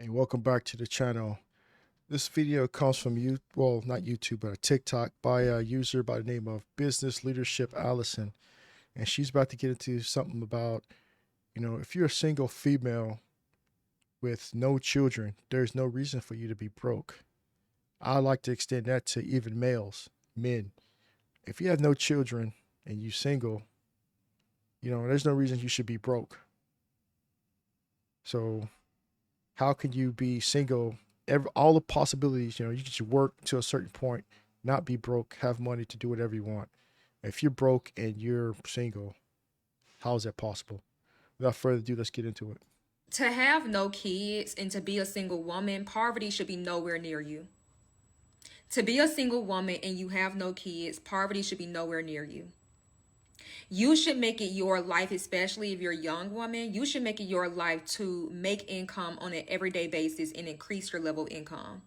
And welcome back to the channel. This video comes from you, well, not YouTube, but a TikTok by a user by the name of Business Leadership Allison. And she's about to get into something about, if you're a single female with no children, there's no reason for you to be broke. I like to extend that to even males, men. If you have no children and you single, there's no reason you should be broke. So how can you be single? All the possibilities, you can work to a certain point, not be broke, have money to do whatever you want. If you're broke and you're single, how is that possible? Without further ado, let's get into it. To have no kids and to be a single woman, poverty should be nowhere near you. To be a single woman and you have no kids, poverty should be nowhere near you. You should make it your life, especially if you're a young woman, you should make it your life to make income on an everyday basis and increase your level of income.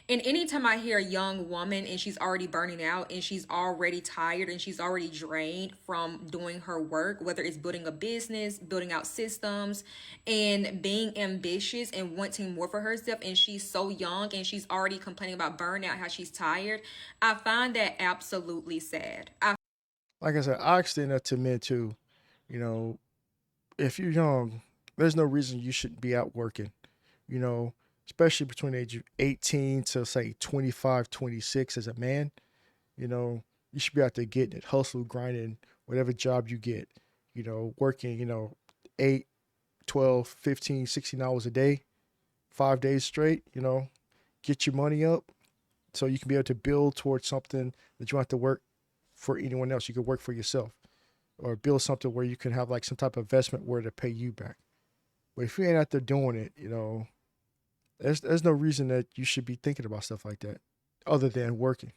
And anytime I hear a young woman and she's already burning out and she's already tired and she's already drained from doing her work, whether it's building a business, building out systems, and being ambitious and wanting more for herself, and she's so young and she's already complaining about burnout, how she's tired, I find that absolutely sad. Like I said, I extend that to men too. You know, if you're young, there's no reason you shouldn't be out working, you know, especially between the age of 18 to say 25, 26 as a man. You should be out there getting it, hustle, grinding, whatever job you get, working, 8, 12, 15, 16 hours a day, 5 days straight, get your money up so you can be able to build towards something that you don't have to work for anyone else. You can work for yourself or build something where you can have like some type of investment where to pay you back. But if you ain't out there doing it, there's no reason that you should be thinking about stuff like that other than working.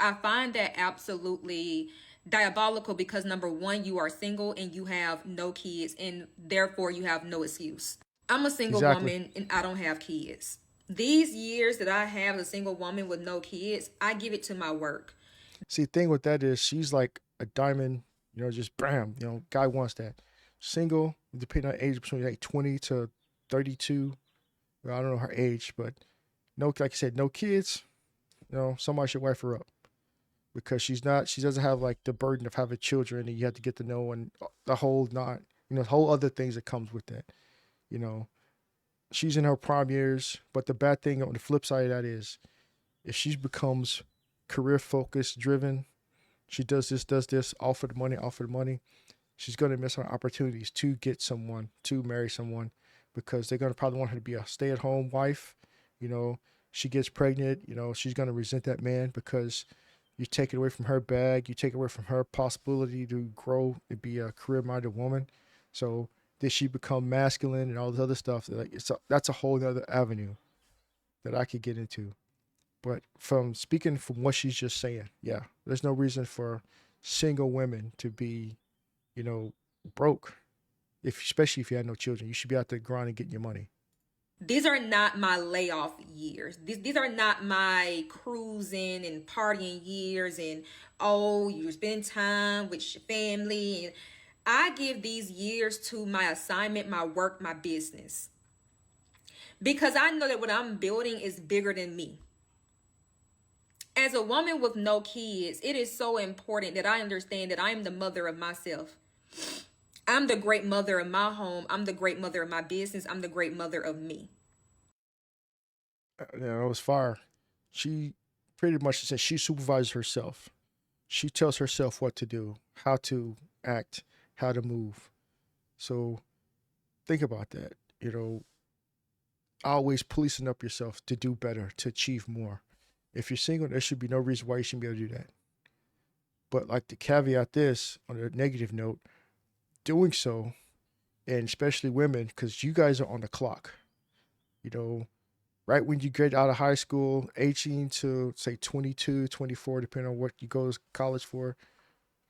I find that absolutely diabolical because number one, you are single and you have no kids, and therefore you have no excuse. I'm a single Exactly. woman and I don't have kids. These years that I have as a single woman with no kids, I give it to my work. See, the thing with that is she's like a diamond, just bam, guy wants that. Single, depending on age, between like 20 to 32. Well, I don't know her age, but no, like I said, no kids. Somebody should wife her up because she doesn't have like the burden of having children and you have to get to know and the whole not, the whole other things that comes with that. You know, she's in her prime years, but the bad thing on the flip side of that is if she becomes career focused, driven, she does this, all for the money, all for the money. She's gonna miss her opportunities to get someone, to marry someone, because they're gonna probably want her to be a stay at home wife. You know, she gets pregnant. She's gonna resent that man because you take it away from her bag, you take away from her possibility to grow and be a career minded woman. So did she become masculine and all this other stuff? Like that's a whole other avenue that I could get into. But from speaking from what she's just saying, yeah, there's no reason for single women to be, you know, broke. If especially if you had no children, you should be out there grinding, getting your money. These are not my layoff years. These are not my cruising and partying years and oh, you spend time with your family. And I give these years to my assignment, my work, my business. Because I know that what I'm building is bigger than me. As a woman with no kids, it is so important that I understand that I am the mother of myself. I'm the great mother of my home. I'm the great mother of my business. I'm the great mother of me. It was fire. She pretty much said she supervises herself. She tells herself what to do, how to act, how to move. So think about that. Always policing up yourself to do better, to achieve more. If you're single, there should be no reason why you shouldn't be able to do that. But like to caveat this on a negative note, doing so, and especially women, because you guys are on the clock. You know, right when you get out of high school, 18 to say 22, 24, depending on what you go to college for,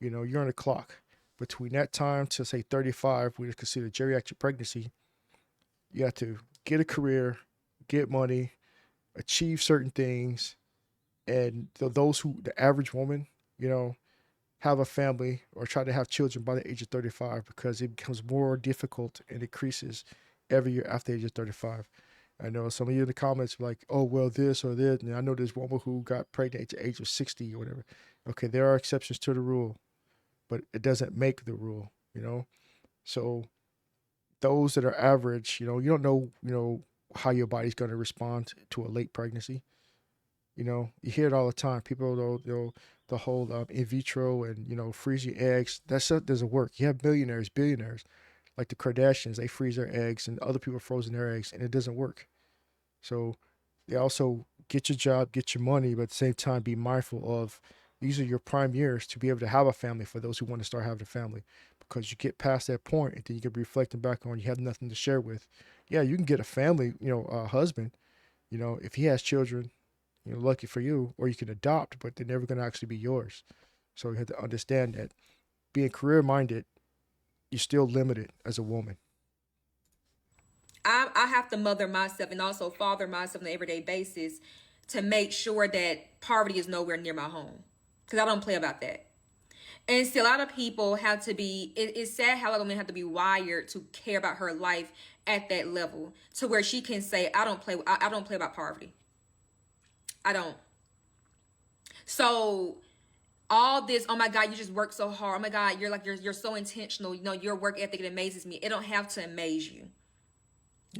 you're on the clock. Between that time to say 35, we consider geriatric pregnancy, you have to get a career, get money, achieve certain things, and those who the average woman, have a family or try to have children by the age of 35 because it becomes more difficult and increases every year after the age of 35. I know some of you in the comments are like, oh, well, this or this. And I know this woman who got pregnant at the age of 60 or whatever. Okay, there are exceptions to the rule, but it doesn't make the rule, you know? So those that are average, you don't know, how your body's going to respond to a late pregnancy. You hear it all the time. People, the whole in vitro and, freeze your eggs. That stuff doesn't work. You have millionaires, billionaires, like the Kardashians, they freeze their eggs and other people frozen their eggs and it doesn't work. So they also get your job, get your money, but at the same time be mindful of these are your prime years to be able to have a family for those who want to start having a family. Because you get past that point and then you can be reflecting back on you have nothing to share with. Yeah, you can get a family, a husband, if he has children, lucky for you, or you can adopt, but they're never going to actually be yours. So you have to understand that being career minded, you're still limited as a woman. I have to mother myself and also father myself on an everyday basis to make sure that poverty is nowhere near my home. Because I don't play about that. And see, a lot of people have to be, it's sad how a woman have to be wired to care about her life at that level to where she can say, I don't play about poverty. I don't. So all this, oh my God, you just work so hard. Oh my God, you're so intentional. Your work ethic, it amazes me. It don't have to amaze you.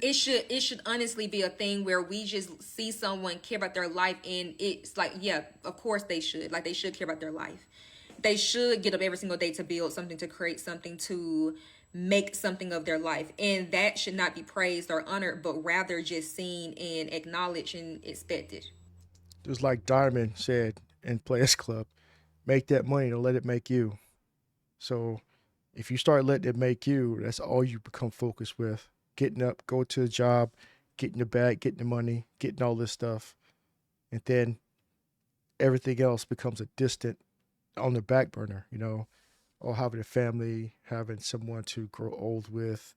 It should honestly be a thing where we just see someone care about their life and it's like, yeah, of course they should. Like they should care about their life. They should get up every single day to build something, to create something, to make something of their life. And that should not be praised or honored, but rather just seen and acknowledged and expected. Just like Diamond said in Players Club, make that money, don't let it make you. So if you start letting it make you, that's all you become focused with. Getting up, go to a job, getting the bag, getting the money, getting all this stuff. And then everything else becomes a distant on the back burner, or having a family, having someone to grow old with,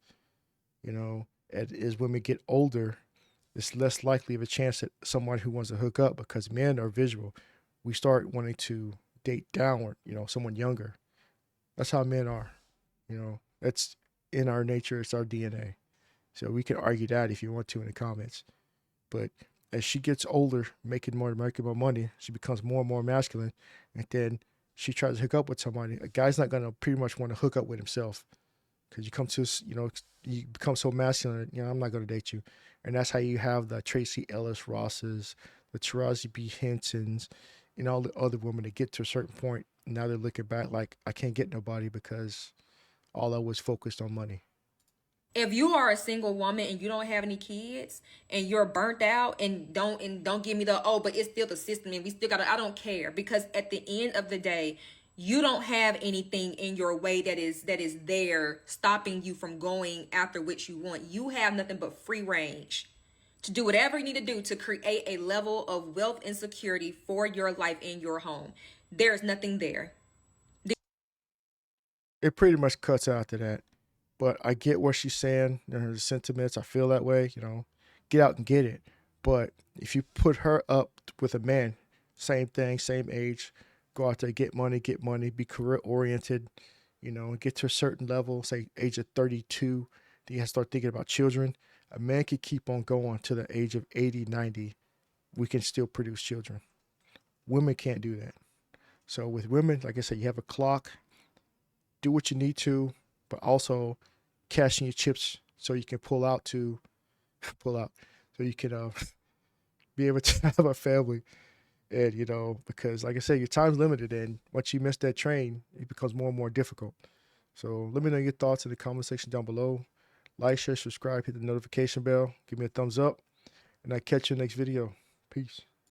And as women get older, it's less likely of a chance that someone who wants to hook up because men are visual. We start wanting to date downward, someone younger. That's how men are, That's in our nature, it's our DNA. So we can argue that if you want to in the comments. But as she gets older, making more money, she becomes more and more masculine, and then she tries to hook up with somebody. A guy's not gonna pretty much want to hook up with himself because you come to you become so masculine. I'm not gonna date you, and that's how you have the Tracy Ellis Rosses, the Taraji B Hensons, and all the other women that get to a certain point. Now they're looking back like I can't get nobody because all I was focused on money. If you are a single woman and you don't have any kids and you're burnt out and don't give me the, oh, but it's still the system and we still gotta, I don't care, because at the end of the day, you don't have anything in your way that is there stopping you from going after what you want. You have nothing but free range to do whatever you need to do to create a level of wealth and security for your life in your home. There's nothing there. It pretty much cuts out to that. But I get what she's saying, her sentiments. I feel that way, Get out and get it. But if you put her up with a man, same thing, same age, go out there, get money, be career oriented, get to a certain level, say age of 32, then you have to start thinking about children. A man can keep on going to the age of 80, 90. We can still produce children. Women can't do that. So with women, like I said, you have a clock, do what you need to, but also cash in your chips so you can pull out to pull out so you can be able to have a family. And because like I said, your time's limited, and once you miss that train, it becomes more and more difficult. So let me know your thoughts in the comment section down below. Like, share, subscribe, hit the notification bell, give me a thumbs up, and I'll catch you in the next video. Peace.